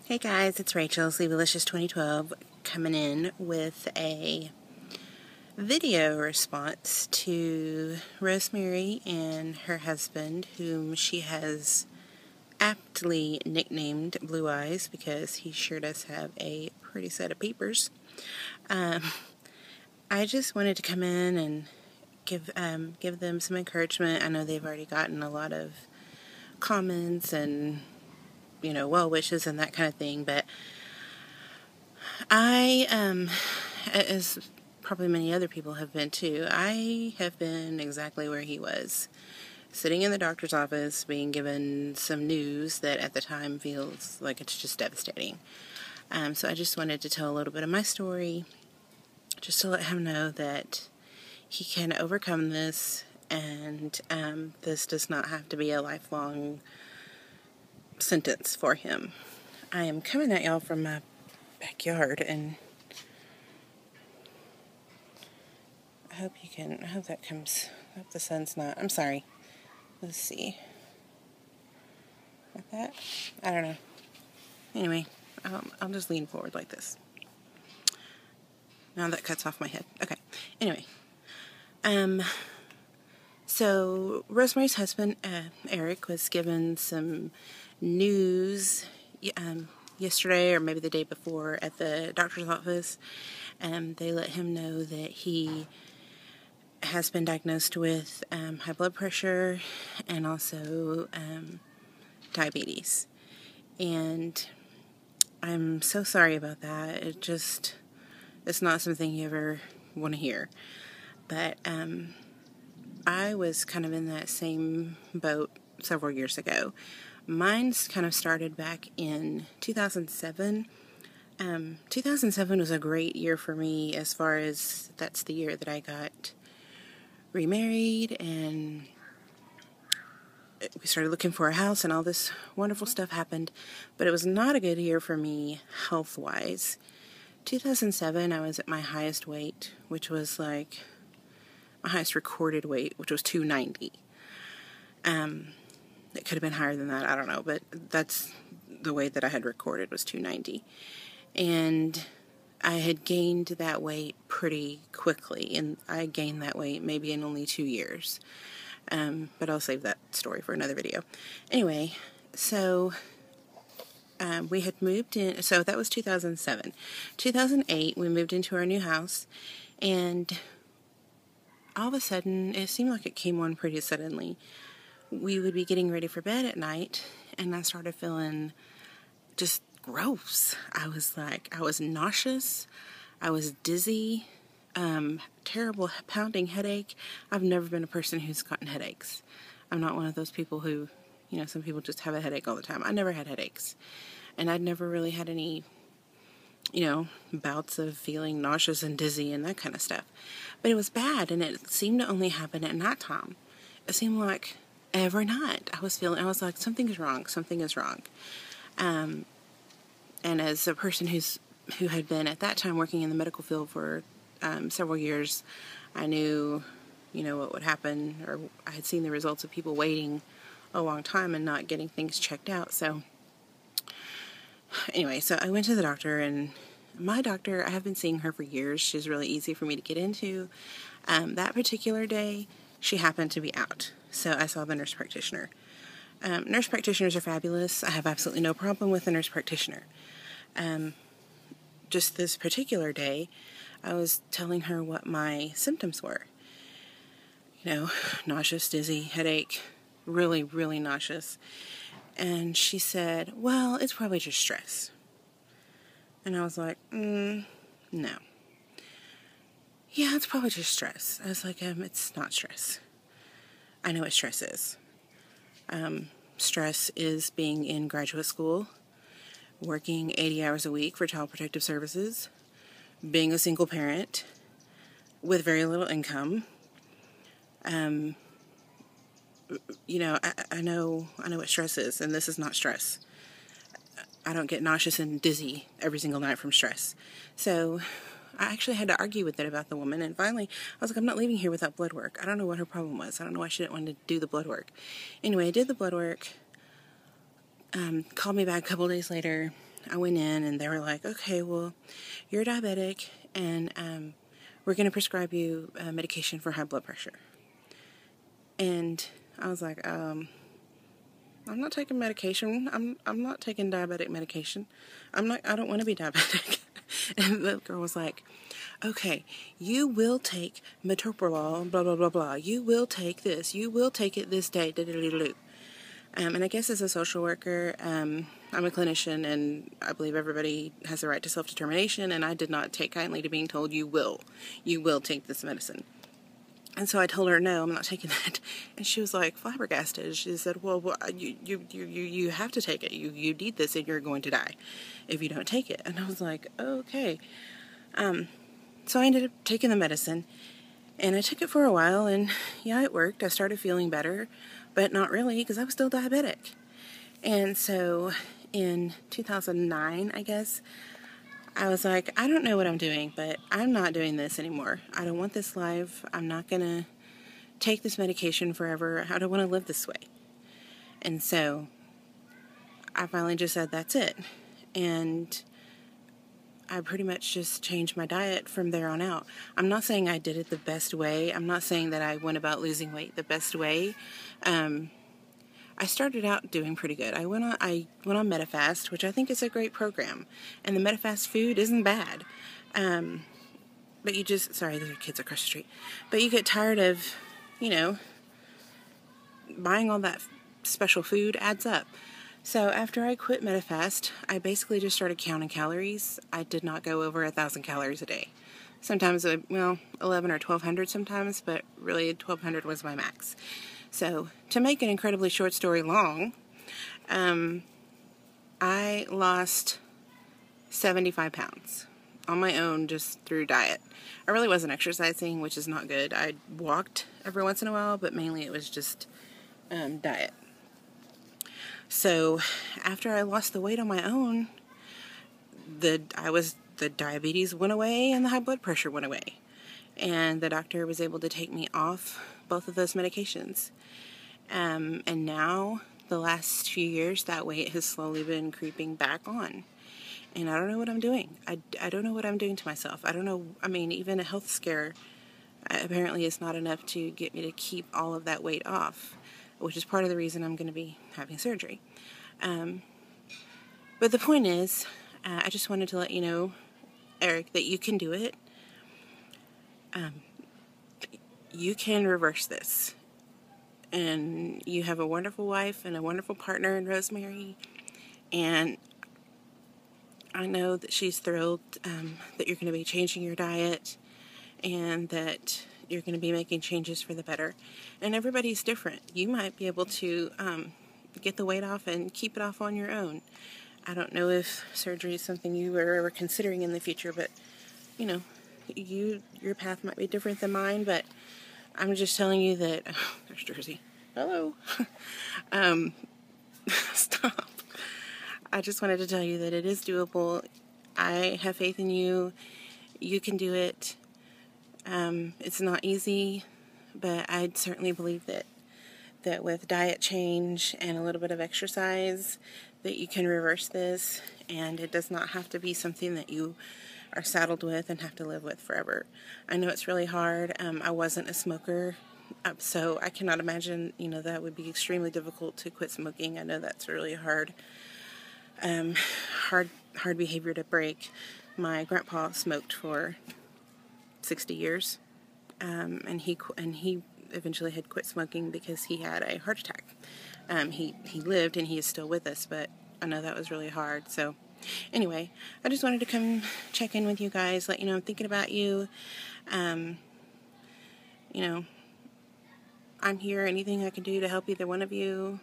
Hey guys, it's Rachel, Sleevelicious 2012, coming in with a video response to Rosemary and her husband, whom she has aptly nicknamed Blue Eyes because he sure does have a pretty set of peepers. I just wanted to come in and give them some encouragement. I know they've already gotten a lot of comments and well wishes and that kind of thing, but I, as probably many other people have been too, I have been exactly where he was, sitting in the doctor's office, being given some news that at the time feels like it's just devastating. So I just wanted to tell a little bit of my story, just to let him know that he can overcome this, and this does not have to be a lifelong sentence for him. I am coming at y'all from my backyard, and I hope that comes, I hope the sun's not, I'm sorry, let's see, like that, I don't know, anyway, I'll just lean forward like this, now that cuts off my head, okay, anyway, so Rosemary's husband, Eric, was given some news yesterday or maybe the day before at the doctor's office. They let him know that he has been diagnosed with high blood pressure and also diabetes. And I'm so sorry about that. It's not something you ever want to hear. But I was kind of in that same boat several years ago. Mine's kind of started back in 2007. 2007 was a great year for me, as far as that's the year that I got remarried and we started looking for a house and all this wonderful stuff happened. But it was not a good year for me health-wise. 2007, I was at my highest weight, which was like my highest recorded weight, which was 290. It could have been higher than that, I don't know, but that's the weight that I had recorded, was 290. And I had gained that weight pretty quickly, and I gained that weight maybe in only 2 years. But I'll save that story for another video. Anyway, so we had moved in, so that was 2007. 2008, we moved into our new house, and all of a sudden, it seemed like it came on pretty suddenly. We would be getting ready for bed at night, and I started feeling just gross. I was nauseous, I was dizzy, terrible pounding headache. I've never been a person who's gotten headaches. I'm not one of those people who, some people just have a headache all the time. I never had headaches, and I'd never really had any, bouts of feeling nauseous and dizzy and that kind of stuff. But it was bad, and it seemed to only happen at nighttime. It seemed like every night I was like, something is wrong. And as a person who had been at that time working in the medical field for several years, I knew, what would happen, or I had seen the results of people waiting a long time and not getting things checked out. So anyway, so I went to the doctor, and my doctor, I have been seeing her for years. She's really easy for me to get into. That particular day, she happened to be out, so I saw the nurse practitioner. Nurse practitioners are fabulous. I have absolutely no problem with a nurse practitioner. Just this particular day, I was telling her what my symptoms were. Nauseous, dizzy, headache, really, really nauseous. And she said, well, it's probably just stress. And I was like, no. Yeah, it's probably just stress. I was like, it's not stress. I know what stress is. Stress is being in graduate school, working 80 hours a week for Child Protective Services, being a single parent with very little income. I know what stress is, and this is not stress. I don't get nauseous and dizzy every single night from stress. So I actually had to argue with it about the woman, and finally I was like, I'm not leaving here without blood work. I don't know what her problem was. I don't know why she didn't want to do the blood work. Anyway, I did the blood work, called me back a couple days later, I went in and they were like, okay, well, you're diabetic, and we're going to prescribe you medication for high blood pressure. And I was like, I'm not taking medication. I'm not taking diabetic medication. I don't want to be diabetic. And the girl was like, okay, you will take metoprolol, blah, blah, blah, blah. You will take this. You will take it this day. And I guess as a social worker, I'm a clinician, and I believe everybody has the right to self-determination, and I did not take kindly to being told you will take this medicine. And so I told her, no, I'm not taking that. And she was like flabbergasted. She said, well you have to take it. You need this, and you're going to die if you don't take it. And I was like, okay. So I ended up taking the medicine, and I took it for a while, and yeah, it worked. I started feeling better, but not really, because I was still diabetic. And so in 2009, I guess, I was like, I don't know what I'm doing, but I'm not doing this anymore. I don't want this life. I'm not going to take this medication forever. I don't want to live this way. And so I finally just said, that's it. And I pretty much just changed my diet from there on out. I'm not saying I did it the best way. I'm not saying that I went about losing weight the best way. I started out doing pretty good. I went on Medifast, which I think is a great program. And the Medifast food isn't bad. But you just, sorry, there are kids across the street. But you get tired of, buying all that special food adds up. So after I quit Medifast, I basically just started counting calories. I did not go over 1,000 calories a day. Sometimes, 11 or 1,200 sometimes, but really 1,200 was my max. So to make an incredibly short story long, I lost 75 pounds on my own just through diet. I really wasn't exercising, which is not good. I walked every once in a while, but mainly it was just diet. So after I lost the weight on my own, the diabetes went away and the high blood pressure went away. And the doctor was able to take me off both of those medications. And now, the last few years, that weight has slowly been creeping back on. And I don't know what I'm doing. I don't know what I'm doing to myself. I don't know, even a health scare apparently is not enough to get me to keep all of that weight off, which is part of the reason I'm going to be having surgery. But the point is, I just wanted to let you know, Eric, that you can do it. You can reverse this. And you have a wonderful wife and a wonderful partner in Rosemary. And I know that she's thrilled that you're going to be changing your diet and that you're going to be making changes for the better. And everybody's different. You might be able to get the weight off and keep it off on your own. I don't know if surgery is something you were ever considering in the future, but, your path might be different than mine, but I'm just telling you that, there's Jersey. Hello. Stop. I just wanted to tell you that it is doable. I have faith in you. You can do it. It's not easy, but I certainly believe that with diet change and a little bit of exercise, that you can reverse this, and it does not have to be something that you are saddled with and have to live with forever. I know it's really hard. I wasn't a smoker, so I cannot imagine, that would be extremely difficult to quit smoking. I know that's really hard. Hard behavior to break. My grandpa smoked for 60 years, and he eventually had quit smoking because he had a heart attack. He lived, and he is still with us, but I know that was really hard. So anyway, I just wanted to come check in with you guys, let you know I'm thinking about you. I'm here. Anything I can do to help either one of you,